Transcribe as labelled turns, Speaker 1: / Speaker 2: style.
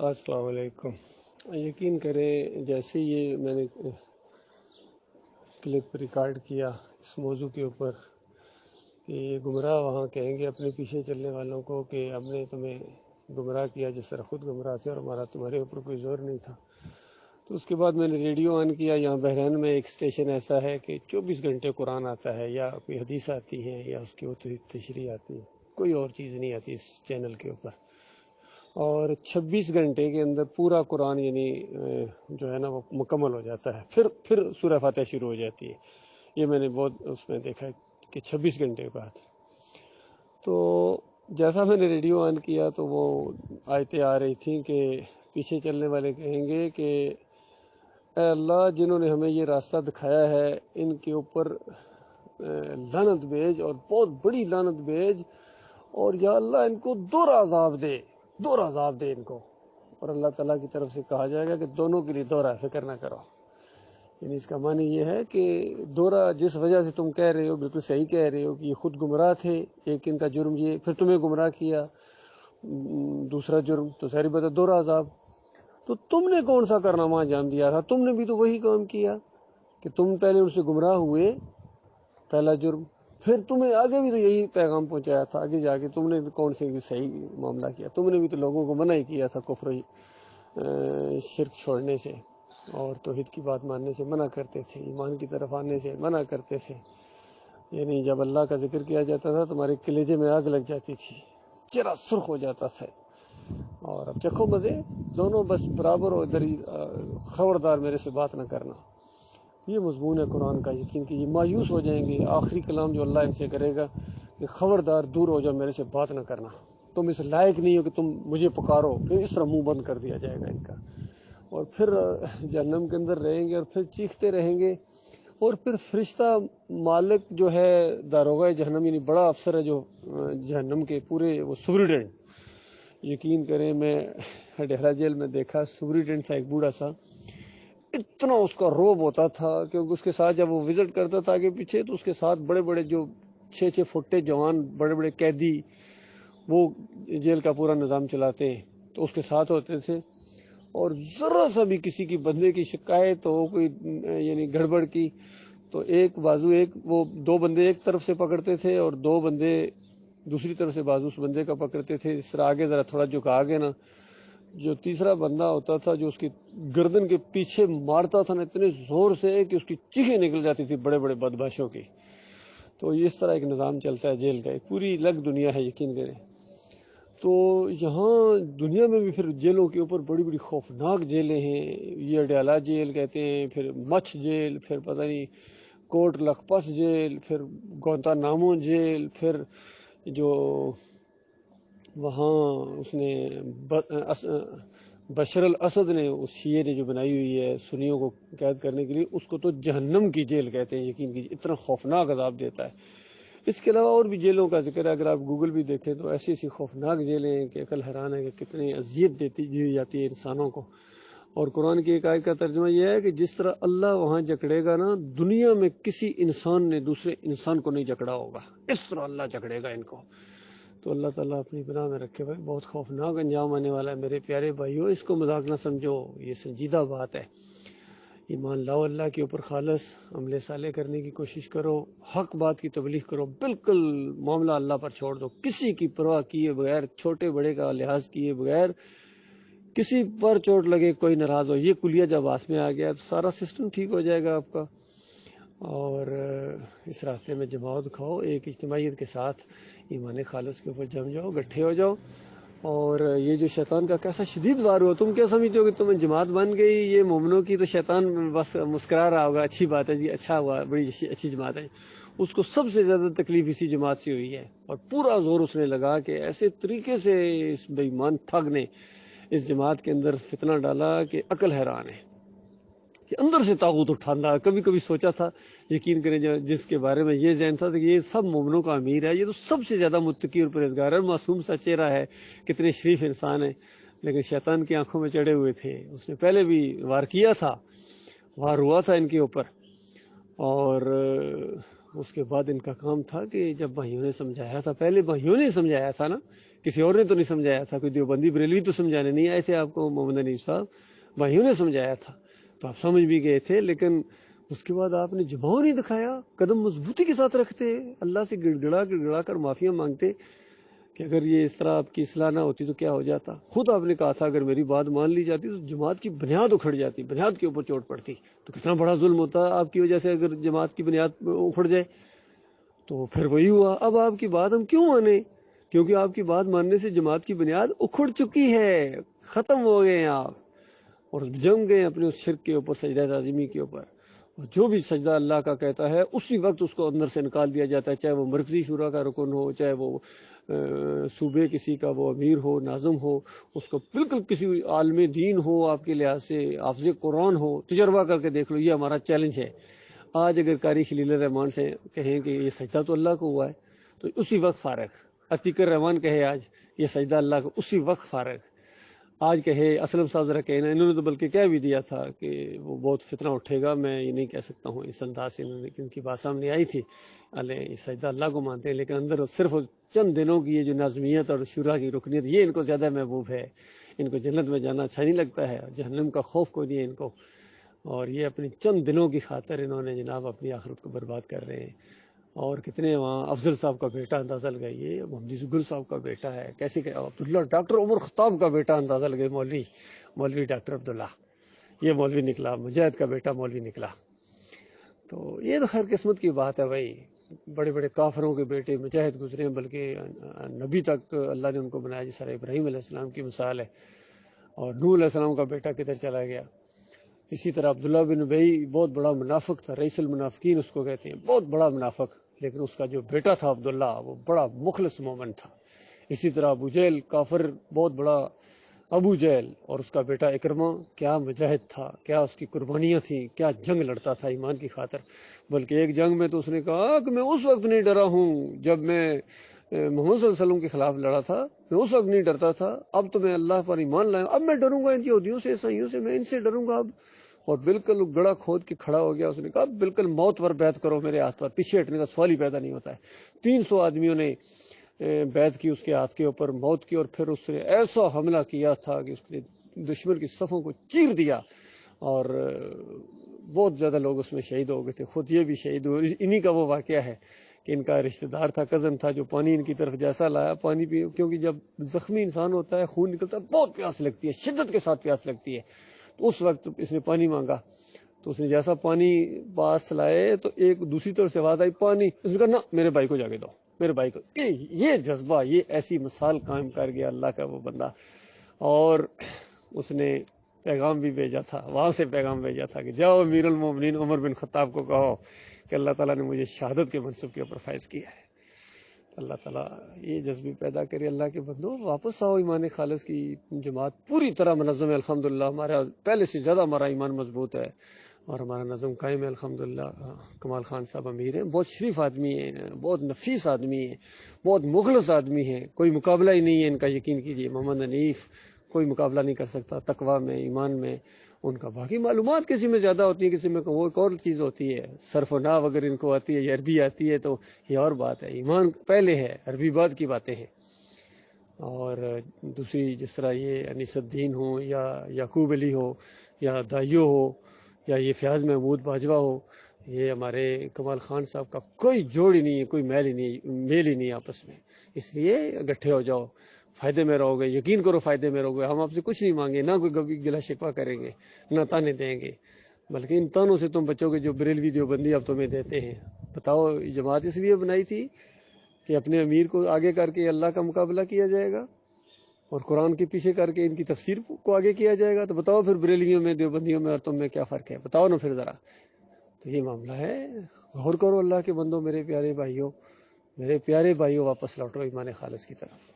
Speaker 1: السلام علیکم۔ یقین کریں جیسے یہ میں نے کلپ ریکارڈ کیا اس موضوع کے اوپر کہ یہ گمراہ وہاں کہیں گے اپنے پیچھے چلنے والوں کو کہ ہم نے تمہیں گمراہ کیا جس طرح خود گمراہ تھے اور ہمارا تمہارے اوپر کوئی زور نہیں تھا۔ تو اس کے بعد میں نے ریڈیو آن کیا۔ یہاں بحرین میں ایک اسٹیشن ایسا ہے کہ 24 گھنٹے قرآن آتا ہے، یا کوئی حدیث آتی ہے یا اس کی تشریح آتی ہے، کوئی اور چیز نہیں آتی اس چینل کے اوپر۔ اور 26 گھنٹے کے اندر پورا قرآن یعنی جو ہے نا وہ مکمل ہو جاتا ہے، پھر سورہ فاتحہ شروع ہو جاتی ہے۔ یہ میں نے بہت اس میں دیکھا کہ 26 گھنٹے بعد۔ تو جیسا میں نے ریڈیو آن کیا تو وہ آیتیں آ رہی تھیں کہ پیچھے چلنے والے کہیں گے کہ اے اللہ، جنہوں نے ہمیں یہ راستہ دکھایا ہے ان کے اوپر لعنت بھیج، اور بہت بڑی لعنت بھیج، اور یا اللہ ان کو دوہرا عذاب دے ان کو۔ اور اللہ تعالیٰ کی طرف سے کہا جائے گا کہ دونوں کے لیے دوہرا، فکر نہ کرو۔ یعنی اس کا معنی یہ ہے کہ دوہرا جس وجہ سے تم کہہ رہے ہو بالکل صحیح کہہ رہے ہو کہ یہ خود گمراہ تھے، ایک ان کا جرم یہ، پھر تمہیں گمراہ کیا، دوسرا جرم، تو ظاہر بات ہے دوہرا عذاب۔ تو تم نے کون سا کارنامہ انجام دیا تھا؟ تم نے بھی تو وہی کام کیا کہ تم پہلے ان سے گمراہ ہوئے، پہلا جرم، پھر تمہیں آگے بھی تو یہی پیغام پہنچایا تھا، آگے جا کے تم نے کون سے صحیح معاملہ کیا؟ تم نے بھی تو لوگوں کو منع ہی کیا تھا کفر شرک چھوڑنے سے، اور توحید کی بات ماننے سے منع کرتے تھے، ایمان کی طرف آنے سے منع کرتے تھے۔ یعنی جب اللہ کا ذکر کیا جاتا تھا تمہارے کلیجے میں آگ لگ جاتی تھی، چہرہ سرخ ہو جاتا تھا، اور اب چکھو مزے، دونوں بس برابر ہو، ادھر ہی خبردار میرے سے بات نہ کرنا۔ یہ مضمون ہے قرآن کا۔ یقین کہ یہ مایوس ہو جائیں گے، آخری کلام جو اللہ ان سے کرے گا کہ خبردار دور ہو جاؤ، میرے سے بات نہ کرنا، تم اس لائق نہیں ہو کہ تم مجھے پکارو۔ پھر اس طرح منہ بند کر دیا جائے گا ان کا، اور پھر جہنم کے اندر رہیں گے، اور پھر چیختے رہیں گے، اور پھر فرشتہ مالک جو ہے داروغہ جہنم، یعنی بڑا افسر ہے جو جہنم کے پورے، وہ سپرنٹینڈنٹ، یقین کریں میں ڈہرہ جیل میں دیکھا، سپرنٹینڈنٹ تھا ایک بوڑھا سا، اتنا اس کا روب ہوتا تھا کیونکہ اس کے ساتھ جب وہ وزٹ کرتا تھا آگے پیچھے تو اس کے ساتھ بڑے بڑے جو 6 فٹے جوان، بڑے بڑے قیدی، وہ جیل کا پورا نظام چلاتے ہیں، تو اس کے ساتھ ہوتے تھے، اور ذرا سا بھی کسی کی بندے کی شکایت ہو، کوئی یعنی گڑبڑ کی، تو ایک بازو، وہ 2 بندے ایک طرف سے پکڑتے تھے اور 2 بندے دوسری طرف سے بازو اس بندے کا پکڑتے تھے، اس طرح آگے ذرا تھوڑا جھکا کے نا، جو تیسرا بندہ ہوتا تھا جو اس کی گردن کے پیچھے مارتا تھا نا اتنے زور سے کہ اس کی چیخیں نکل جاتی تھی بڑے بڑے بدماشوں کی۔ تو اس طرح ایک نظام چلتا ہے جیل کا، ایک پوری الگ دنیا ہے، یقین کریں۔ تو یہاں دنیا میں بھی پھر جیلوں کے اوپر بڑی بڑی خوفناک جیلیں ہیں، یہ اڈیالہ جیل کہتے ہیں، پھر مچھ جیل، پھر پتہ نہیں کوٹ لکھپت جیل، پھر گوانتانامو جیل، پھر جو وہاں اس نے بشر الاسد نے، اس شیعہ نے جو بنائی ہوئی ہے سنیوں کو قید کرنے کے لیے، اس کو تو جہنم کی جیل کہتے ہیں، یقین کیجیے اتنا خوفناک عذاب دیتا ہے۔ اس کے علاوہ اور بھی جیلوں کا ذکر ہے، اگر آپ گوگل بھی دیکھیں تو ایسی ایسی خوفناک جیلیں ہیں کہ عقل حیران ہے کہ کتنی اذیت دی جاتی ہے انسانوں کو۔ اور قرآن کی ایک آیت کا ترجمہ یہ ہے کہ جس طرح اللہ وہاں جکڑے گا نا، دنیا میں کسی انسان نے دوسرے انسان کو نہیں جکڑا ہوگا، اس طرح اللہ جکڑے گا ان کو۔ تو اللہ تعالیٰ اپنی پناہ میں رکھے بھائی، بہت خوفناک انجام آنے والا ہے میرے پیارے بھائیو، اس کو مذاق نہ سمجھو، یہ سنجیدہ بات ہے۔ ایمان لاؤ، اللہ کے اوپر خالص عمل صالح کرنے کی کوشش کرو، حق بات کی تبلیغ کرو، بالکل معاملہ اللہ پر چھوڑ دو، کسی کی پرواہ کیے بغیر، چھوٹے بڑے کا لحاظ کیے بغیر، کسی پر چوٹ لگے کوئی ناراض ہو، یہ کلیہ جب ہاتھ میں آ گیا تو سارا سسٹم ٹھیک ہو جائے گا آپ کا۔ اور اس راستے میں جماعت کھاؤ، ایک اجتماعیت کے ساتھ ایمان خالص کے اوپر جم جاؤ، گٹھے ہو جاؤ۔ اور یہ جو شیطان کا کیسا شدید وار ہوا، تم کیا سمجھتے ہو کہ تم جماعت بن گئی یہ مومنوں کی تو شیطان بس مسکرا رہا ہوگا، اچھی بات ہے جی، اچھا ہوا، بڑی اچھی جماعت ہے۔ اس کو سب سے زیادہ تکلیف اسی جماعت سے ہوئی ہے، اور پورا زور اس نے لگا کہ ایسے طریقے سے اس بے ایمان ٹھگ نے اس جماعت کے اندر فتنہ ڈالا کہ عقل حیران ہے، کہ اندر سے طاغوت اٹھانا۔ کبھی کبھی سوچا تھا، یقین کریں، جس کے بارے میں یہ ذہن تھا کہ یہ سب مومنوں کا امیر ہے، یہ تو سب سے زیادہ متقی اور پرہیزگار ہے، معصوم سا چہرہ ہے، کتنے شریف انسان ہے، لیکن شیطان کی آنکھوں میں چڑھے ہوئے تھے۔ اس نے پہلے بھی وار کیا تھا، وار ہوا تھا ان کے اوپر، اور اس کے بعد ان کا کام تھا کہ جب بھائیوں نے سمجھایا تھا، پہلے بھائیوں نے سمجھایا تھا نا کسی اور نے تو نہیں سمجھایا تھا، کوئی دیوبندی بریلوی تو سمجھانے نہیں آئے تھے آپ کو، محمد حنیف صاحب بھائیوں نے سمجھایا تھا تو آپ سمجھ بھی گئے تھے، لیکن اس کے بعد آپ نے جماؤ نہیں دکھایا، قدم مضبوطی کے ساتھ رکھتے، اللہ سے گڑ گڑا کر معافیاں مانگتے کہ اگر یہ اس طرح آپ کی اصلاح نہ ہوتی تو کیا ہو جاتا۔ خود آپ نے کہا تھا اگر میری بات مان لی جاتی تو جماعت کی بنیاد اکھڑ جاتی، بنیاد کے اوپر چوٹ پڑتی، تو کتنا بڑا ظلم ہوتا آپ کی وجہ سے اگر جماعت کی بنیاد اکھڑ جائے۔ تو پھر وہی ہوا، اب آپ کی بات ہم کیوں مانیں؟ کیونکہ آپ کی بات ماننے سے جماعت کی بنیاد اکھڑ چکی ہے، ختم ہو گئے ہیں آپ، اور جم گئے اپنے اس شرک کے اوپر، سجدہ تعظیمی کے اوپر۔ اور جو بھی سجدہ اللہ کا کہتا ہے اسی وقت اس کو اندر سے نکال دیا جاتا ہے، چاہے وہ مرکزی شورا کا رکن ہو، چاہے وہ صوبے کسی کا وہ امیر ہو، ناظم ہو، اس کو بالکل کسی عالم دین ہو آپ کے لحاظ سے، حافظ قرآن ہو، تجربہ کر کے دیکھ لو، یہ ہمارا چیلنج ہے۔ آج اگر قاری خلیل الرحمان سے کہیں کہ یہ سجدہ تو اللہ کو ہوا ہے تو اسی وقت فارغ، عتیق الرحمان کہے آج یہ سجدہ اللہ کو، اسی وقت فارغ۔ آج کہے اسلم صاحب ذرا کہنا، انہوں نے تو بلکہ کہہ بھی دیا تھا کہ وہ بہت فتنہ اٹھے گا، میں یہ نہیں کہہ سکتا ہوں اس انداز سے، ان کی بات سامنے آئی تھی، یہ سجدہ اللہ کو مانتے ہیں لیکن اندر صرف چند دنوں کی یہ جو نازمیت اور شورا کی رکنیت یہ ان کو زیادہ محبوب ہے، ان کو جنت میں جانا اچھا نہیں لگتا ہے، جہنم کا خوف کوئی نہیں ہے ان کو، اور یہ اپنی چند دنوں کی خاطر انہوں نے جناب اپنی آخرت کو برباد کر رہے ہیں۔ اور کتنے وہاں افضل صاحب کا بیٹا اندازہ لگائیے، محمد گل صاحب کا بیٹا ہے، کیسے کہ عبداللہ ڈاکٹر عمر خطاب کا بیٹا اندازہ لگائے، مولوی ڈاکٹر عبداللہ، یہ مولوی نکلا، مجاہد کا بیٹا مولوی نکلا۔ تو یہ تو خیر قسمت کی بات ہے بھائی، بڑے بڑے کافروں کے بیٹے مجاہد گزرے، بلکہ نبی تک اللہ نے ان کو بنایا، جس طرح ابراہیم علیہ السلام کی مثال ہے، اور نوح علیہ السلام کا بیٹا کدھر چلا گیا۔ اسی طرح عبداللہ بن ابی بہت بڑا منافق تھا، رئیس المنافقین اس کو کہتے ہیں، بہت بڑا منافق، لیکن اس کا جو بیٹا تھا عبداللہ وہ بڑا مخلص مومن تھا۔ اسی طرح ابو جہل کافر بہت بڑا ابو جہل، اور اس کا بیٹا اکرمہ کیا مجاہد تھا، کیا اس کی قربانیاں تھیں، کیا جنگ لڑتا تھا ایمان کی خاطر۔ بلکہ ایک جنگ میں تو اس نے کہا کہ میں اس وقت نہیں ڈرا ہوں جب میں محمد صلی اللہ علیہ وسلم کے خلاف لڑا تھا، میں اس وقت نہیں ڈرتا تھا، اب تو میں اللہ پر ایمان لایا، اب میں ڈروں گا ان یہودیوں سے، عیسائیوں سے، میں ان سے ڈروں گا اب۔ اور بالکل گڑا کھود کے کھڑا ہو گیا، اس نے کہا بالکل موت پر بیعت کرو میرے ہاتھ پر، پیچھے ہٹنے کا سوال ہی پیدا نہیں ہوتا ہے۔ 300 آدمیوں نے بیعت کی اس کے ہاتھ کے اوپر، موت کی، اور پھر اس نے ایسا حملہ کیا تھا کہ اس نے دشمن کی صفوں کو چیر دیا، اور بہت زیادہ لوگ اس میں شہید ہو گئے تھے، خود یہ بھی شہید ہوئے۔ انہی کا وہ واقعہ ہے کہ ان کا رشتہ دار تھا، کزن تھا، جو پانی ان کی طرف جیسا لایا پانی پی، کیونکہ جب زخمی انسان ہوتا ہے، خون نکلتا ہے، بہت پیاس لگتی ہے، شدت کے ساتھ پیاس لگتی ہے، تو اس وقت اس نے پانی مانگا، تو اس نے جیسا پانی پاس لائے تو ایک دوسری طرف سے آواز آئی پانی، اس نے کہا نہ میرے بھائی کو جا کے دو، میرے بھائی کو۔ یہ جذبہ، یہ ایسی مثال قائم کر گیا اللہ کا وہ بندہ، اور اس نے پیغام بھی بھیجا تھا، وہاں سے پیغام بھیجا تھا کہ جاؤ امیر المومنین عمر بن خطاب کو کہو کہ اللہ تعالیٰ نے مجھے شہادت کے منصب کے اوپر فائز کیا ہے۔ اللہ تعالیٰ یہ جذبے پیدا کرے۔ اللہ کے بندو واپس آؤ، ایمان خالص کی جماعت پوری طرح منظم ہے الحمدللہ، ہمارا پہلے سے زیادہ ہمارا ایمان مضبوط ہے اور ہمارا نظم قائم ہے الحمدللہ۔ کمال خان صاحب امیر ہیں، بہت شریف آدمی ہیں، بہت نفیس آدمی ہیں، بہت مخلص آدمی ہیں، کوئی مقابلہ ہی نہیں ہے ان کا، یقین کیجیے۔ محمد حنیف کوئی مقابلہ نہیں کر سکتا تقویٰ میں، ایمان میں ان کا۔ باقی معلومات کسی میں زیادہ ہوتی ہے، کسی میں وہ ایک اور چیز ہوتی ہے، صرف و نحو اگر ان کو آتی ہے یا عربی آتی ہے تو یہ اور بات ہے، ایمان پہلے ہے، عربی بعد کی باتیں ہیں۔ اور دوسری جس طرح یہ انیس الدین ہو یا یعقوب علی ہو یا دائیو ہو یا یہ فیاض محمود باجوہ ہو، یہ ہمارے کمال خان صاحب کا کوئی جوڑ ہی نہیں ہے، کوئی میل ہی نہیں آپس میں، اس لیے اکٹھے ہو جاؤ، فائدے میں رہو گے، یقین کرو فائدے میں رہو گے۔ ہم آپ سے کچھ نہیں مانگے، نہ کوئی گلا شکوہ کریں گے، نہ تانے دیں گے، بلکہ ان تانوں سے تم بچو گے جو بریلوی دیوبندی اب تمہیں دیتے ہیں۔ بتاؤ جماعت اس لیے بنائی تھی کہ اپنے امیر کو آگے کر کے اللہ کا مقابلہ کیا جائے گا اور قرآن کے پیچھے کر کے ان کی تفسیر کو آگے کیا جائے گا، تو بتاؤ پھر بریلویوں میں، دیوبندیوں میں اور تم میں کیا فرق ہے؟ بتاؤ نا پھر ذرا۔ تو یہ معاملہ ہے، غور کرو اللہ کے بندو، میرے پیارے بھائیوں، واپس لوٹو ایمان خالص کی طرف۔